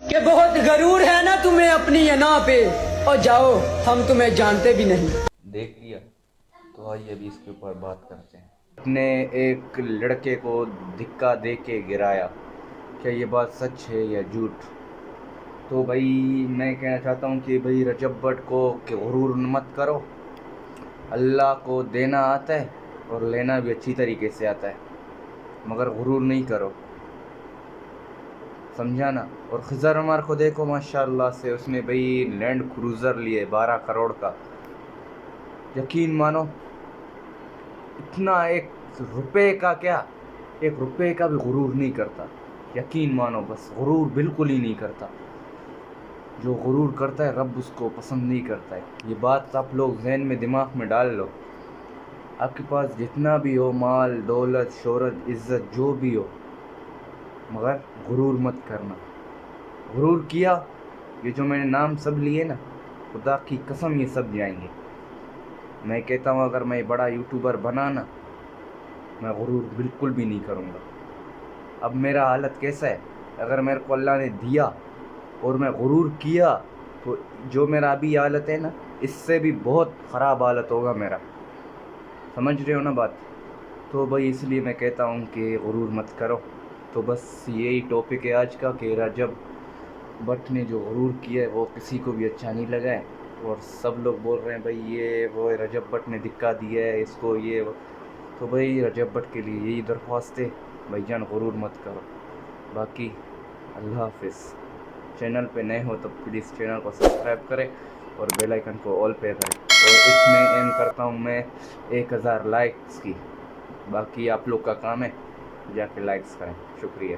کہ بہت غرور ہے نا تمہیں اپنی انا پہ، اور جاؤ ہم تمہیں جانتے بھی نہیں۔ دیکھ لیا؟ تو آئیے ابھی اس کے اوپر بات کرتے ہیں۔ نے ایک لڑکے کو دھکا دے کے گرایا، کیا یہ بات سچ ہے یا جھوٹ؟ تو بھائی میں کہنا چاہتا ہوں کہ بھائی رجب بٹ کو کہ غرور مت کرو، اللہ کو دینا آتا ہے اور لینا بھی اچھی طریقے سے آتا ہے، مگر غرور نہیں کرو، سمجھا نا؟ اور خضر عمر کو دیکھو ماشاءاللہ سے، اس نے بھائی لینڈ کروزر لیے 12 کروڑ کا، یقین مانو اتنا ایک روپے کا کیا، ایک روپے کا بھی غرور نہیں کرتا، یقین مانو، بس غرور بالکل ہی نہیں کرتا۔ جو غرور کرتا ہے رب اس کو پسند نہیں کرتا ہے، یہ بات آپ لوگ ذہن میں دماغ میں ڈال لو۔ آپ کے پاس جتنا بھی ہو، مال دولت شہرت عزت جو بھی ہو، مگر غرور مت کرنا۔ غرور کیا، یہ جو میں نے نام سب لیے نا، خدا کی قسم یہ سب جائیں گے۔ میں کہتا ہوں اگر میں بڑا یوٹیوبر بنا نا، میں غرور بالکل بھی نہیں کروں گا۔ اب میرا حالت کیسا ہے؟ اگر میرے کو اللہ نے دیا اور میں غرور کیا تو جو میرا ابھی حالت ہے نا، اس سے بھی بہت خراب حالت ہوگا میرا، سمجھ رہے ہو نا بات؟ تو بھائی اس لیے میں کہتا ہوں کہ غرور مت کرو۔ تو بس یہی ٹاپک ہے آج کا کہ رجب بٹ نے جو غرور کیا ہے وہ کسی کو بھی اچھا نہیں لگا ہے، اور سب لوگ بول رہے ہیں بھائی یہ وہ رجب بٹ نے دھکا دیا ہے اس کو، یہ وہ۔ تو بھائی رجب بٹ کے لیے یہی درخواست ہے، بھائی جان غرور مت کرو۔ باقی اللہ حافظ۔ چینل پہ نئے ہو تو پلیز چینل کو سبسکرائب کریں اور بیل آئیکن کو آل پہ کریں، اور اس میں ایم کرتا ہوں میں 1000 لائکس کی۔ باقی آپ لوگ کا کام ہے جا کے لائکس کریں۔ شکریہ۔